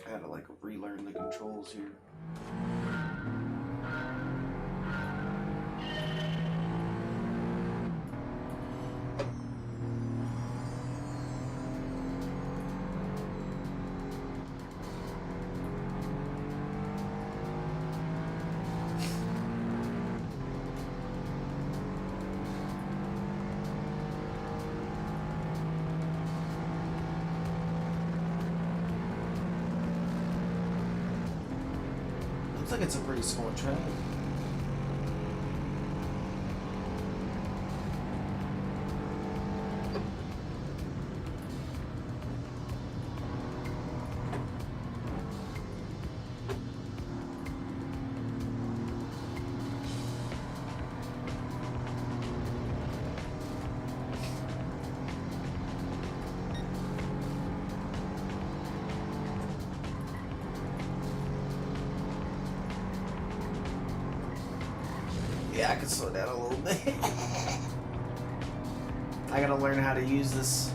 I gotta like relearn the controls here. Looks like it's a pretty small track. Yeah, I can slow down a little bit. I gotta learn how to use this.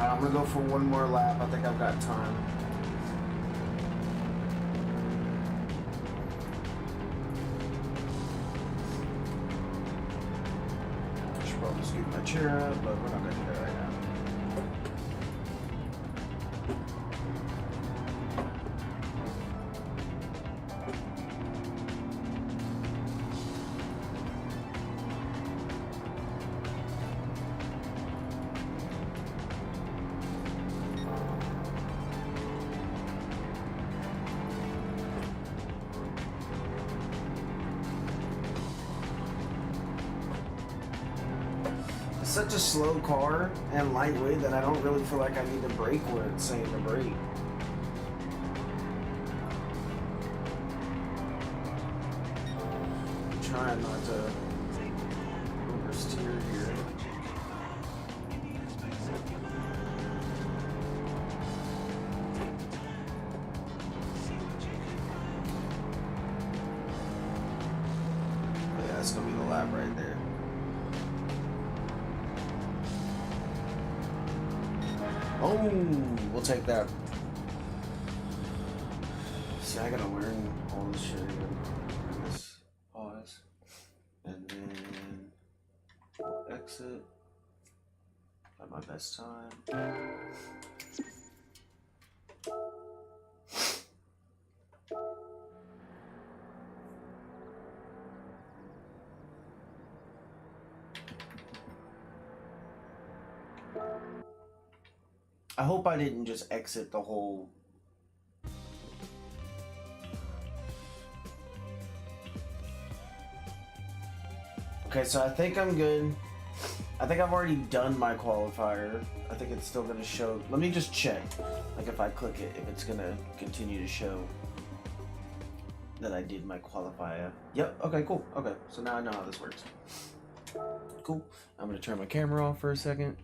I'm gonna go for one more lap. I think I've got time. I should probably scoot my chair up, but we're not gonna do that right now. Such a slow car and lightweight that I don't really feel like I need to brake where it's saying to brake. I'm trying not to oversteer here. Yeah, that's gonna be the lap right there. Oh, we'll take that. See, I gotta learn all this shit again. Let's pause. And then we'll exit at my best time. I hope I didn't just exit the whole... Okay, so I think I'm good. I think I've already done my qualifier. I think it's still gonna show... Let me just check. Like if I click it, if it's gonna continue to show that I did my qualifier. Yep, okay, cool. Okay, so now I know how this works. Cool. I'm gonna turn my camera off for a second.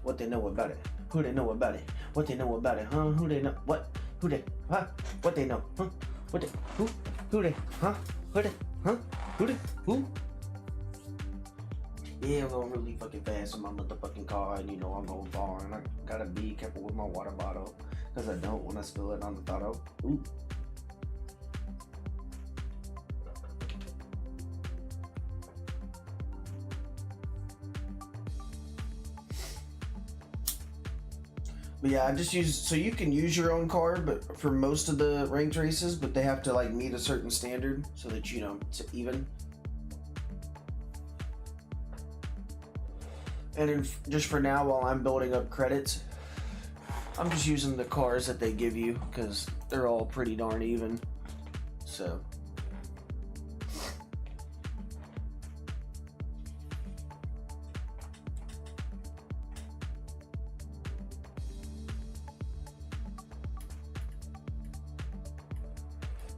What they know about it? Who they know about it? What they know about it? Huh? Who they know? What? Who they? Huh? What they know? Huh? What they? Who? Who they? Huh? Who they? Huh? Who they? Who? Yeah, I'm going really fucking fast in my motherfucking car, and you know I'm going far, and I gotta be careful with my water bottle, cause I don't want to spill it on the throttle. Ooh. But yeah, I just use, so you can use your own car, but for most of the ranked races, but they have to like meet a certain standard so that, you know, it's even. And then just for now, while I'm building up credits, I'm just using the cars that they give you because they're all pretty darn even. So.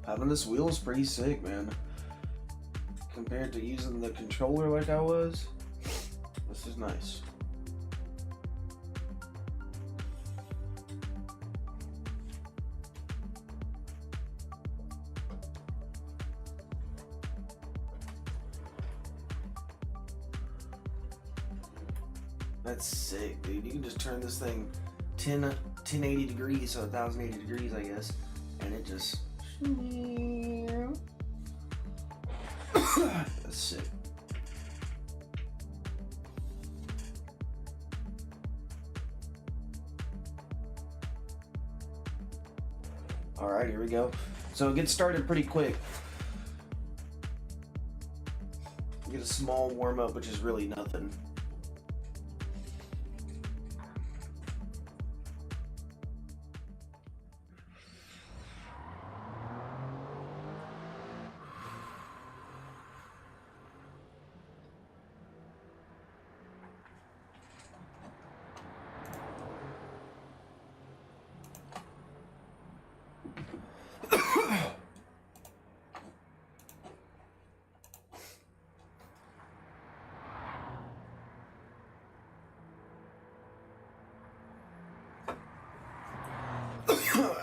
Having this wheel is pretty sick, man. Compared to using the controller like I was, this is nice. That's sick, dude. You can just turn this thing 1080 degrees, so 1080 degrees, I guess, and it just... That's sick. Alright, here we go. So it gets started pretty quick. You get a small warm-up, which is really nothing.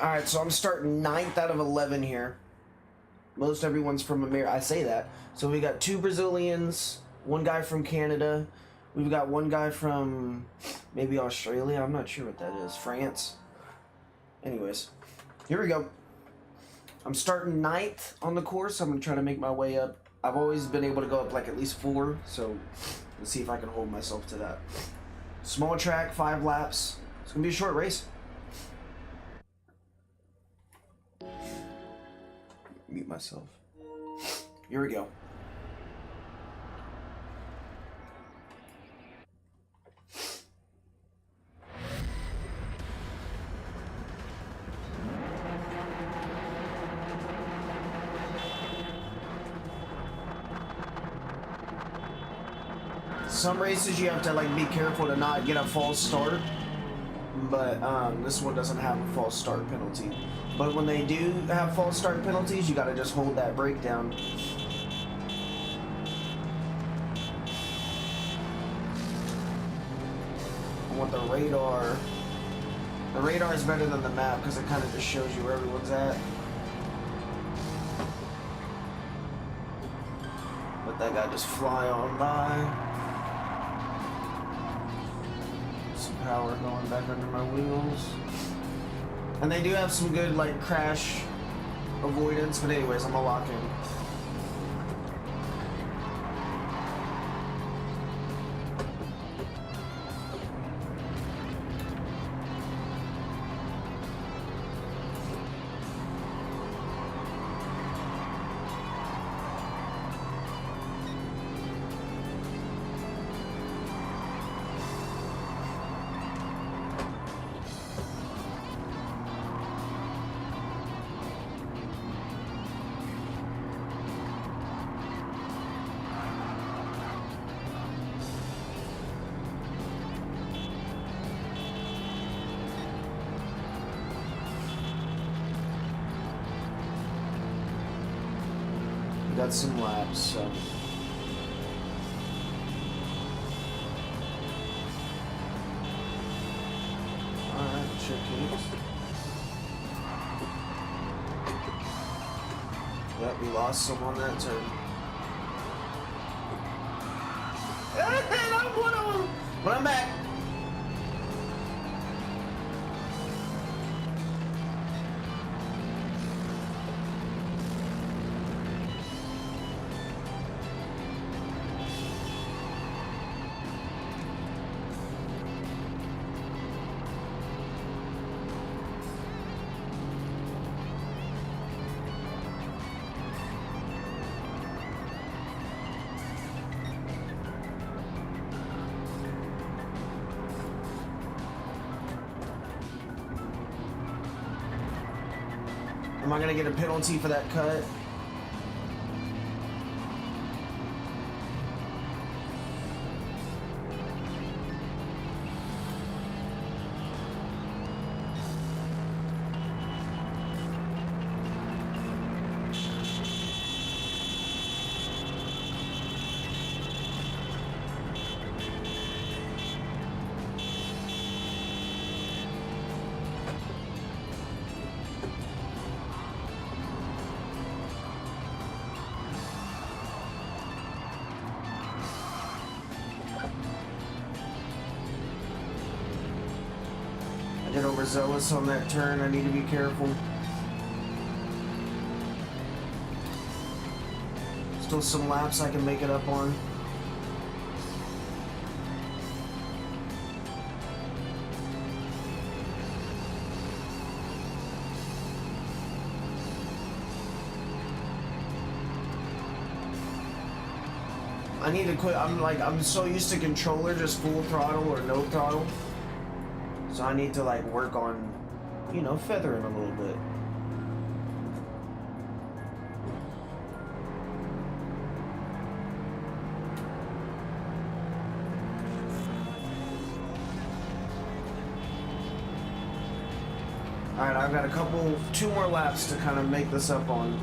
Alright, so I'm starting 9th out of 11 here. Most everyone's from America. I say that. So we got 2 Brazilians, 1 guy from Canada. We've got 1 guy from maybe Australia. I'm not sure what that is. France. Anyways, here we go. I'm starting 9th on the course. I'm going to try to make my way up. I've always been able to go up like at least 4. So let's see if I can hold myself to that. Small track, 5 laps. It's going to be a short race. Mute myself. Here we go. Some races you have to like be careful to not get a false start, but this one doesn't have a false start penalty. But when they do have false start penalties, you gotta just hold that brake down. I want the radar. The radar is better than the map because it kind of just shows you where everyone's at. Let that guy just fly on by. Some power going back under my wheels. And they do have some good like crash avoidance, but anyways, I'm gonna lock in. Got some laps, so. Alright, check it. Yep, we lost some on that turn. I'm one of them! But I'm back! Am I gonna get a penalty for that cut? get overzealous on that turn. I need to be careful. Still some laps I can make it up on. I need to quit. I'm so used to controller, just full throttle or no throttle. So I need to like work on, you know, feathering a little bit. Alright, I've got two more laps to kind of make this up on.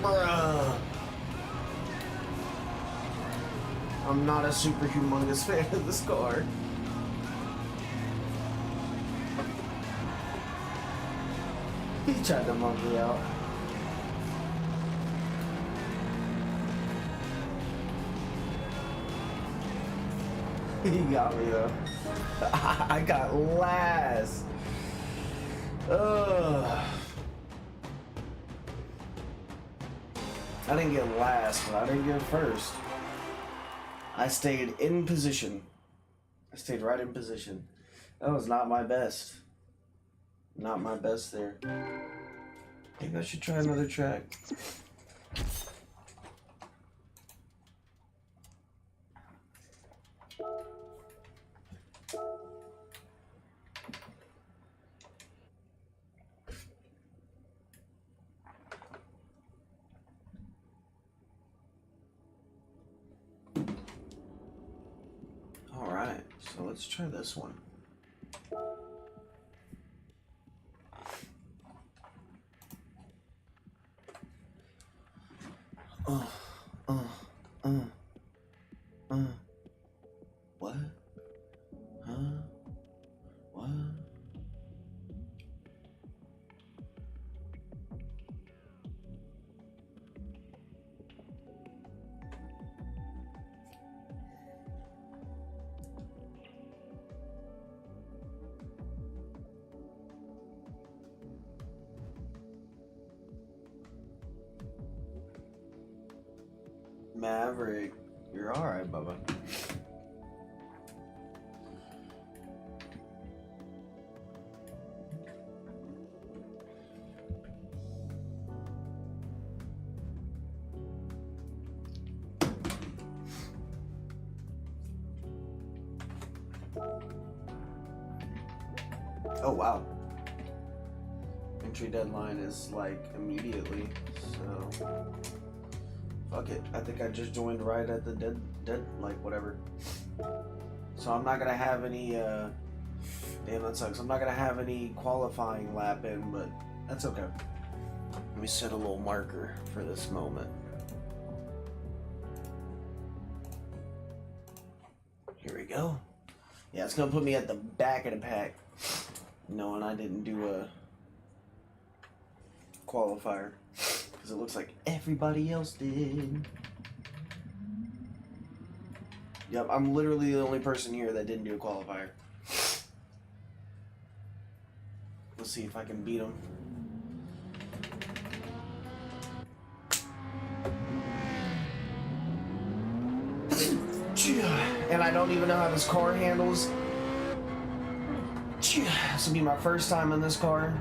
Bruh. I'm not a super humongous fan of this car. He tried to mug me out. He got me though. I got last. Ugh. I didn't get last, but I didn't get first. I stayed in position. I stayed right in position. That was not my best. Not my best there. Maybe I should try another track. Alright, so let's try this one. What? Huh? What? Maverick, you're alright, Bubba. Oh wow. Entry deadline is like immediately, so fuck it. I think I just joined right at the dead like whatever. So I'm not gonna have any damn, that sucks. I'm not gonna have any qualifying lap in, but that's okay. Let me set a little marker for this moment. Here we go. Yeah, it's gonna put me at the back of the pack, knowing I didn't do a qualifier, because it looks like everybody else did. Yep, I'm literally the only person here that didn't do a qualifier. Let's see if I can beat him. And I don't even know how this car handles. This will be my first time in this car.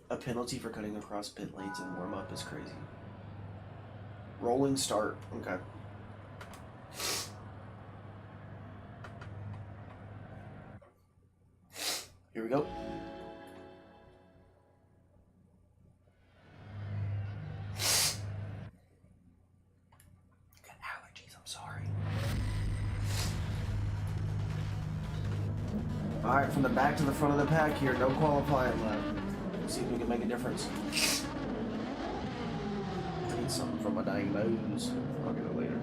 A penalty for cutting across pit lanes in warm-up is crazy. Rolling start. Okay. Here we go. Got allergies, I'm sorry. Alright, from the back to the front of the pack here, no qualifying lap. Let's see if we can make a difference. I need something from my dying nose. I'll get it later.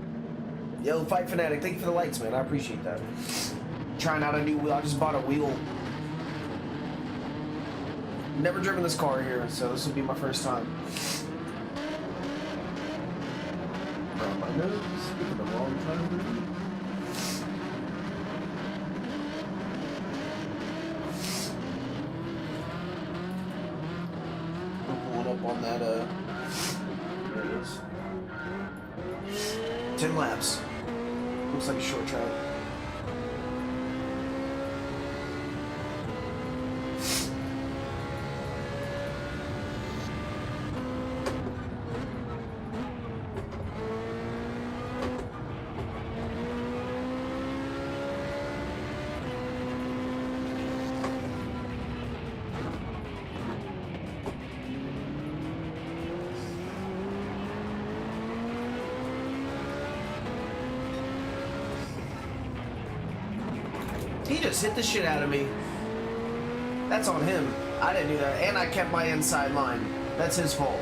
Yo, Fight Fanatic, thank you for the lights, man. I appreciate that. Trying out a new wheel. I just bought a wheel. Never driven this car here, so this will be my first time. Around my nose, speaking the wrong time. Up on that, there it is. 10 laps. Looks like a short track. He just hit the shit out of me. That's on him. I didn't do that. And I kept my inside line. That's his fault.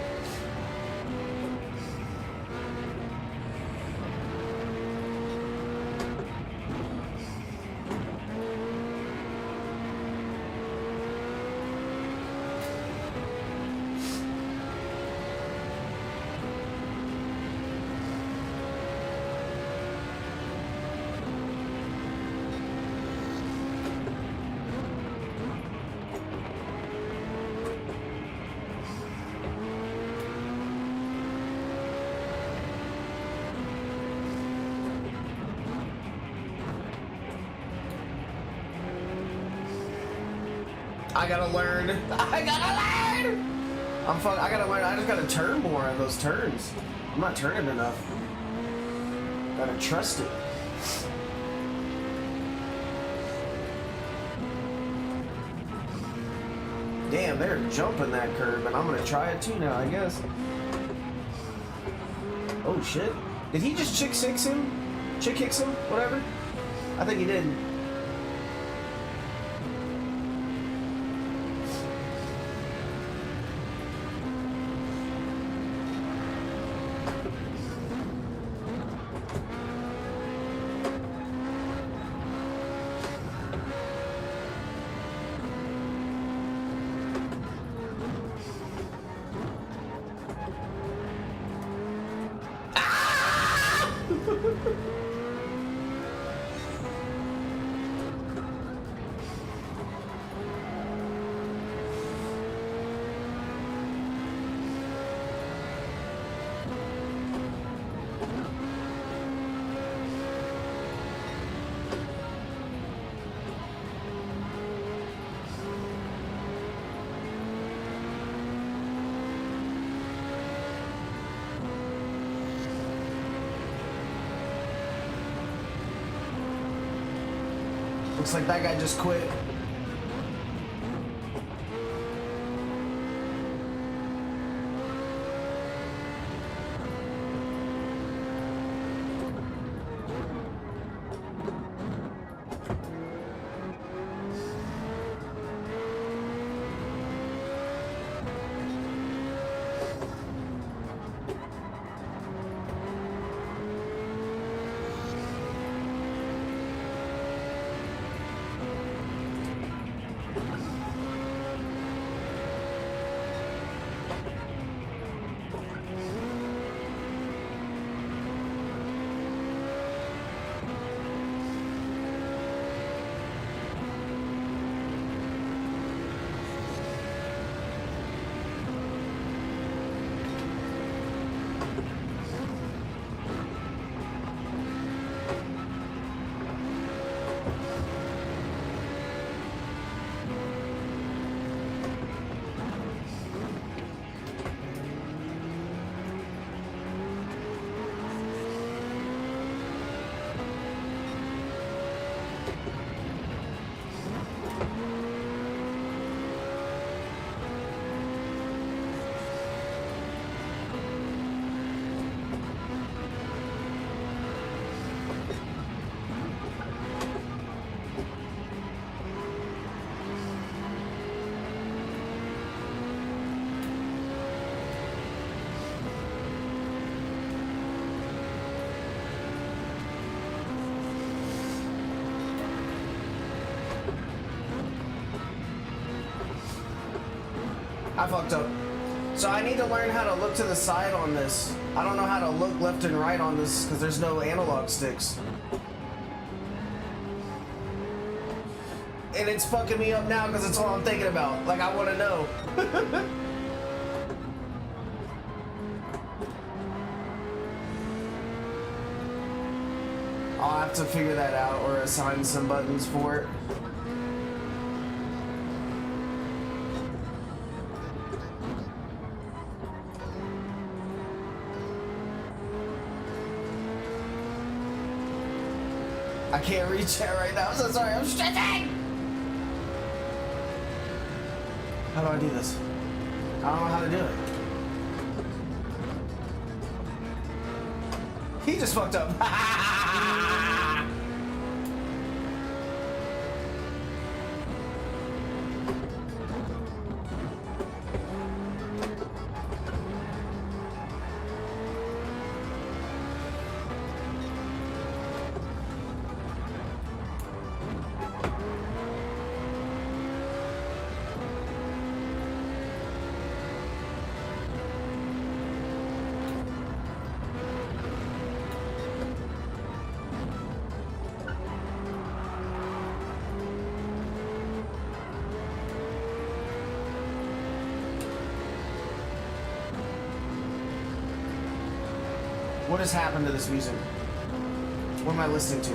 I gotta learn. I gotta learn! I gotta learn. I just gotta turn more on those turns. I'm not turning enough. Gotta trust it. Damn, they're jumping that curve, and I'm gonna try it too now, I guess. Oh shit. Did he just chick six him? Chick kicks him? Whatever? I think he did. Looks like that guy just quit. I fucked up. So I need to learn how to look to the side on this. I don't know how to look left and right on this because there's no analog sticks. And it's fucking me up now because it's all I'm thinking about. Like, I want to know. I'll have to figure that out or assign some buttons for it. I can't reach that right now. I'm so sorry. I'm stretching. How do I do this? I don't know how to do it. He just fucked up. What has happened to this music? What am I listening to?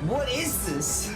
What is this?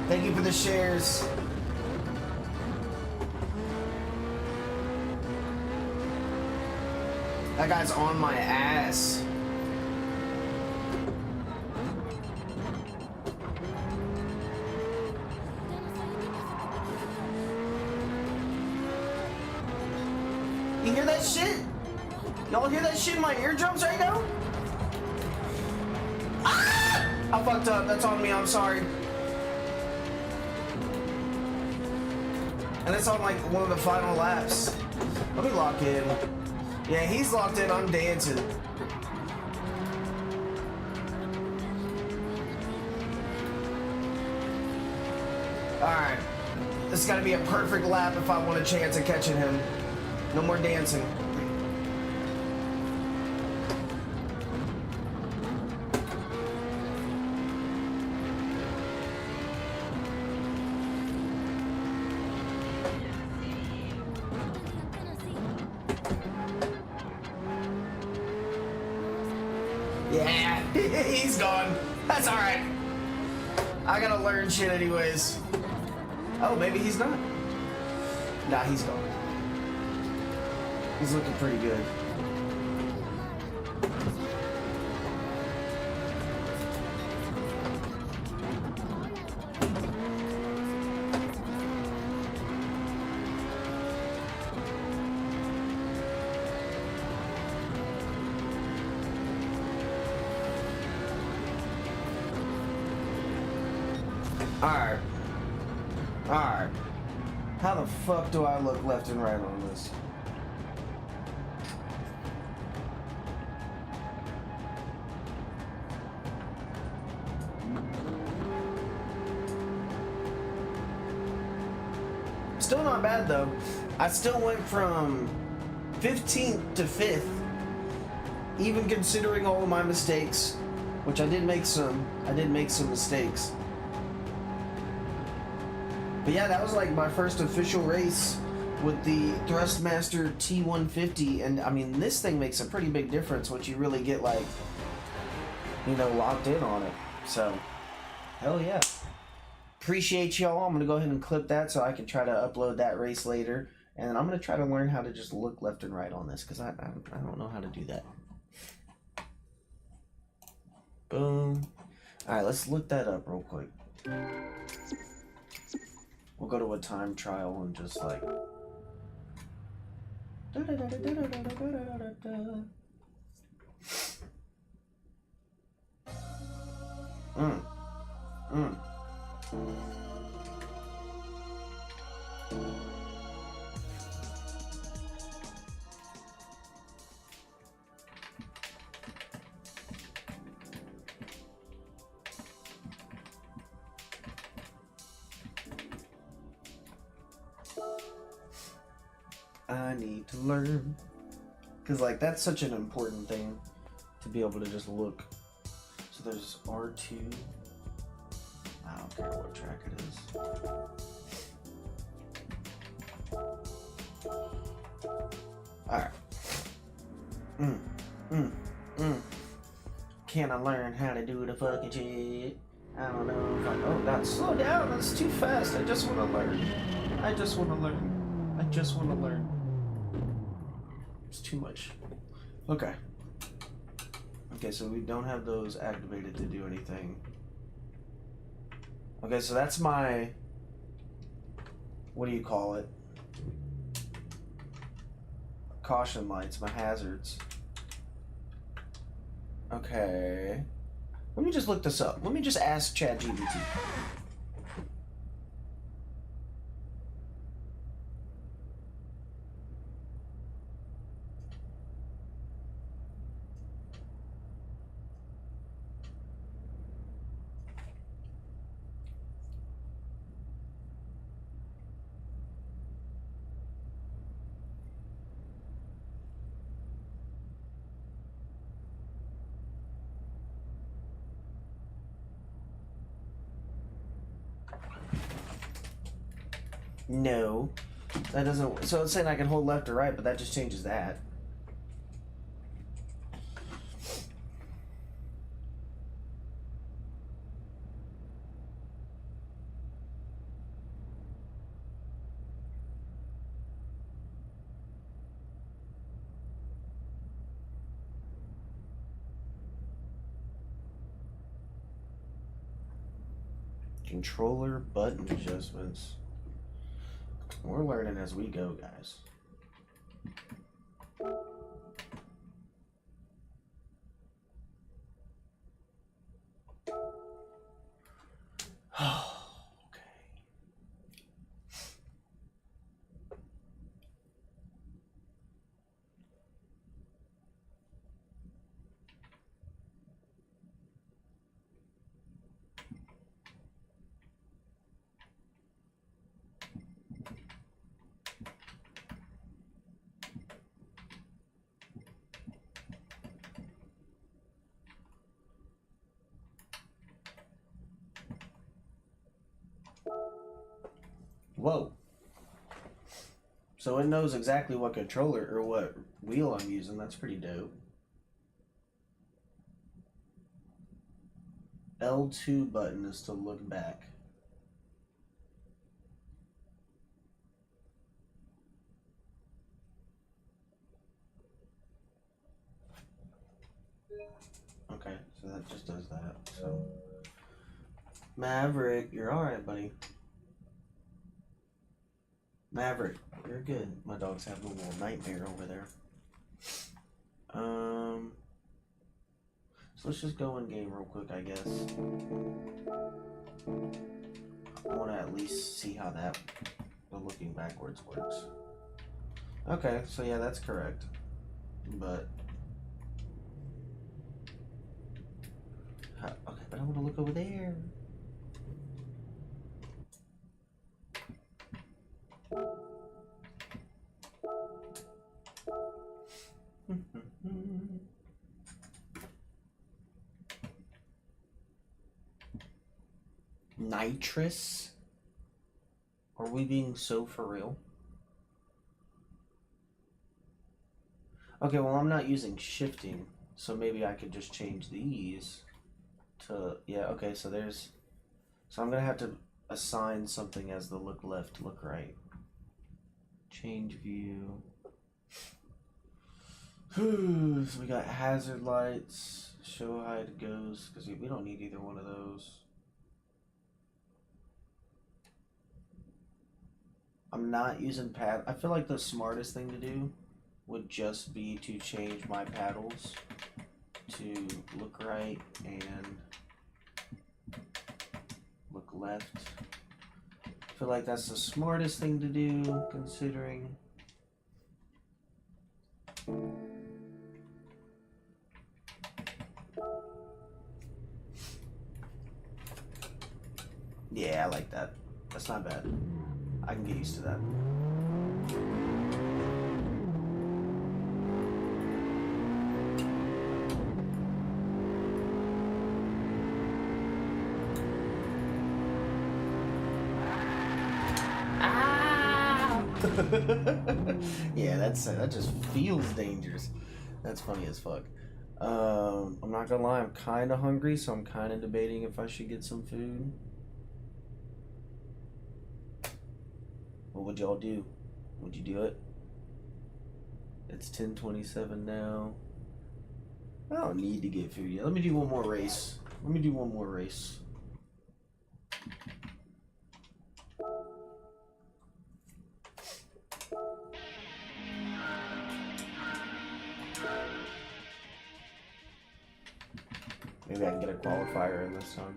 Thank you for the shares. That guy's on my ass. You hear that shit? Y'all hear that shit in my eardrums right now? Ah! I fucked up. That's on me. I'm sorry. And it's on like one of the final laps. Let me lock in. Yeah, he's locked in. I'm dancing. Alright. This gotta be a perfect lap if I want a chance at catching him. No more dancing. Yeah, he's gone. That's alright. I gotta learn shit anyways. Oh, maybe he's not. Nah, he's gone. He's looking pretty good. Alright. Alright. How the fuck do I look left and right on this? Still not bad though. I still went from 15th to 5th, even considering all of my mistakes, which I did make some mistakes. But yeah, that was like my first official race with the Thrustmaster T150, and I mean, this thing makes a pretty big difference once you really get like, you know, locked in on it. So, hell yeah. Appreciate y'all. I'm gonna go ahead and clip that so I can try to upload that race later, and I'm gonna try to learn how to just look left and right on this, because I don't know how to do that. Boom. Alright, let's look that up real quick. We'll go to a time trial and just like... I need to learn, because like that's such an important thing to be able to just look. So there's R2. I don't care what track it is. Alright. Can I learn how to do the fucking shit? I don't know if I... Oh god, slow down, that's too fast. I just want to learn. I just want to learn. I just want to learn. It's too much. Okay. Okay, so we don't have those activated to do anything. Okay, so that's my... What do you call it? Caution lights, my hazards. Okay. Let me just look this up. Let me just ask ChatGPT. No, that doesn't. So it's saying I can hold left or right, but that just changes that. Controller button adjustments. We're learning as we go, guys. Okay. Whoa. So it knows exactly what controller or what wheel I'm using. That's pretty dope. L2 button is to look back. Okay, so that just does that. So Maverick, you're alright, buddy. Maverick, you're good. My dog's having a little nightmare over there. So let's just go in game real quick, I guess. I want to at least see how the looking backwards works. Okay, so yeah, that's correct. But okay, but I want to look over there. Nitrous? Are we being so for real? Okay, well, I'm not using shifting, so maybe I could just change these to, yeah, okay, so there's, so I'm gonna have to assign something as the look left, look right. Change view. So we got hazard lights, show how it goes, because we don't need either one of those. I'm not using pad. I feel like the smartest thing to do would just be to change my paddles to look right and look left. I feel like that's the smartest thing to do, considering yeah, I like that. That's not bad. I can get used to that. Yeah, that just feels dangerous. That's funny as fuck. I'm not gonna lie, I'm kind of hungry, so I'm kind of debating if I should get some food. What would y'all do? Would you do it? It's 10:27 now. I don't need to get food yet. Let me do one more race. Maybe I can get a qualifier in this time.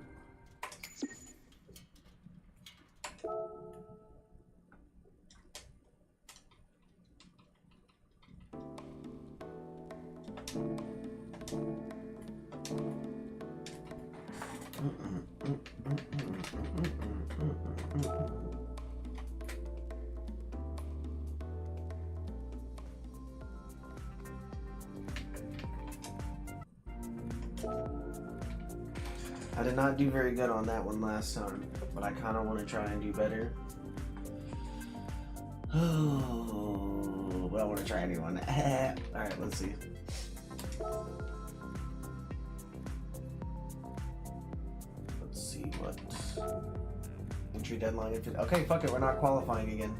I did not do very good on that one last time, but I kind of want to try and do better. Oh, but I want to try a new one. Alright, let's see. Let's see what entry deadline. Okay, fuck it, we're not qualifying again.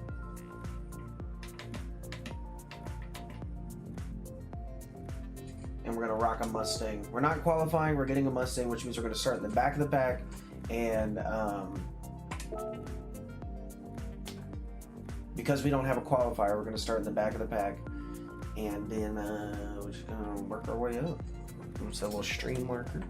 And we're gonna rock a Mustang. We're not qualifying, we're getting a Mustang, which means we're gonna start in the back of the pack, and because we don't have a qualifier, we're gonna start in the back of the pack, and then we're just gonna work our way up. It's a little stream marker.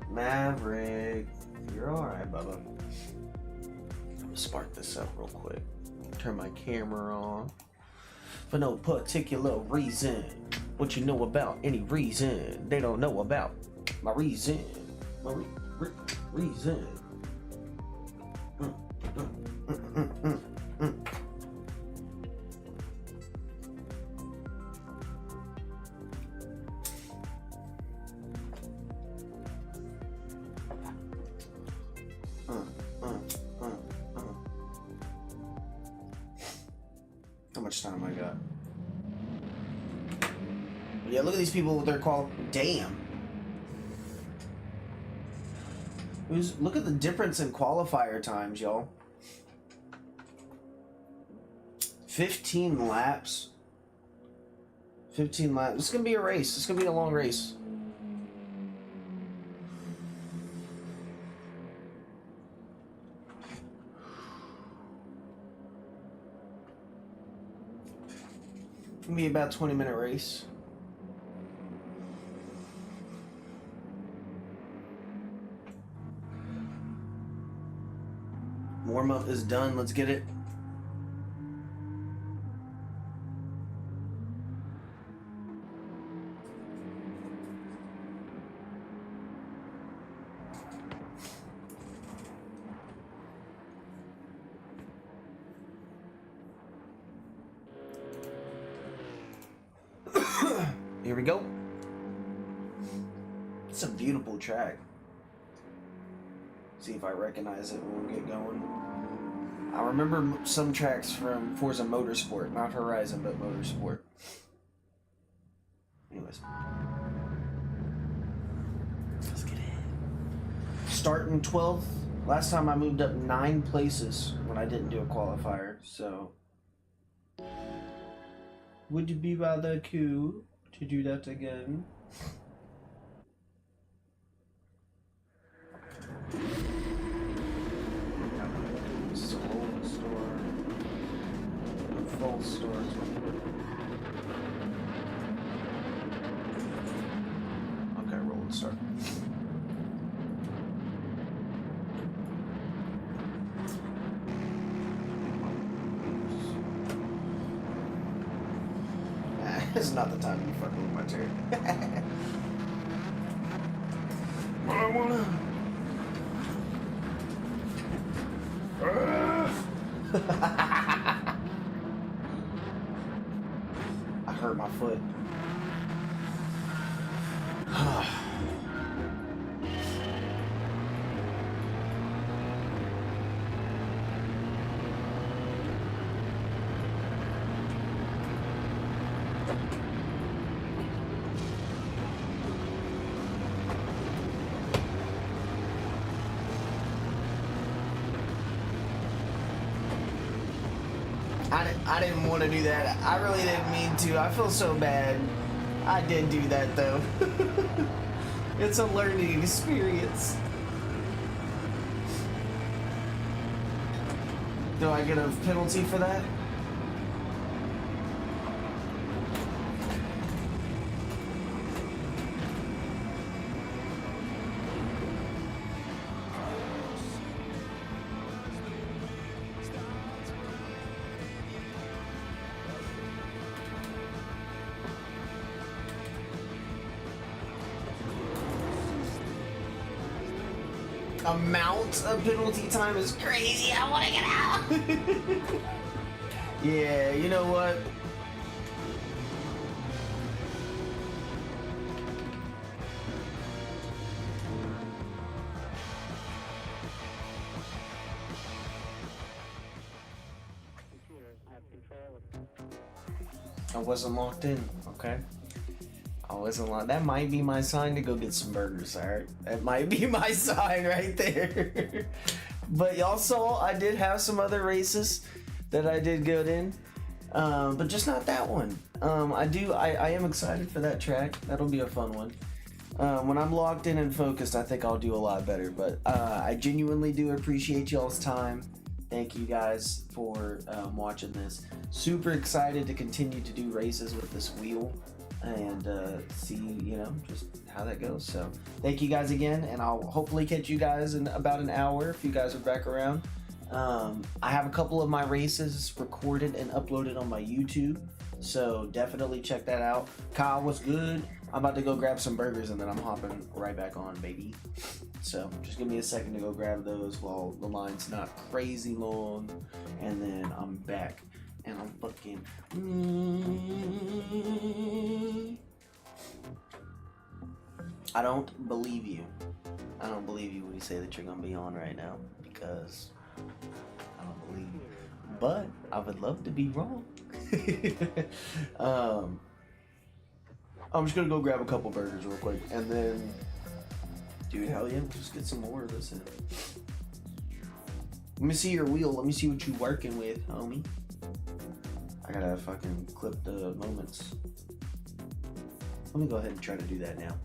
Maverick, you're alright, Bubba. I'm gonna spark this up real quick. Turn my camera on for no particular reason. What you know about any reason they don't know about my reason. My reason. much time I got. Yeah, look at these people with their qual. Damn. Look at the difference in qualifier times, y'all. 15 laps. 15 laps. This is gonna be a race. It's gonna be a long race. It's gonna be about a 20-minute race. Warm-up is done. Let's get it. Here we go. It's a beautiful track. See if I recognize it when we get going. I remember some tracks from Forza Motorsport, not Horizon, but Motorsport. Anyways. Let's get it. Starting 12th. Last time I moved up 9 places when I didn't do a qualifier, so... Would you be rather cool to do that again? This is a rolling store. A full store. Okay, rolling start. This is not the time to be fucking with my chair. I wanna. I hurt my foot. I didn't want to do that. I really didn't mean to. I feel so bad. I did do that though. It's a learning experience. Do I get a penalty for that? Amount of penalty time is crazy. I want to get out. Yeah, you know what? I wasn't locked in. Okay. I wasn't locked. That might be my sign to go get some burgers, alright? That might be my sign right there. But y'all saw I did have some other races that I did good in. But just not that one. I am excited for that track. That'll be a fun one. When I'm locked in and focused, I think I'll do a lot better. But I genuinely do appreciate y'all's time. Thank you guys for watching this. Super excited to continue to do races with this wheel and see, you know, just how that goes. So thank you guys again, and I'll hopefully catch you guys in about an hour if you guys are back around. I have a couple of my races recorded and uploaded on my YouTube, so definitely check that out. Kyle, what's good? I'm about to go grab some burgers and then I'm hopping right back on, baby. So just give me a second to go grab those while the line's not crazy long, and then I'm back. And I'm fucking. I don't believe you. I don't believe you when you say that you're gonna be on right now, because I don't believe you. But I would love to be wrong. I'm just gonna go grab a couple burgers real quick, and then, dude, hell yeah, let's just get some more of this in. Let me see your wheel. Let me see what you working with, homie. I gotta fucking clip the moments. Let me go ahead and try to do that now.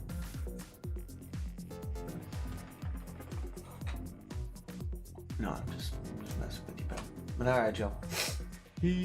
No, I'm just messing with you, pal. But alright, y'all.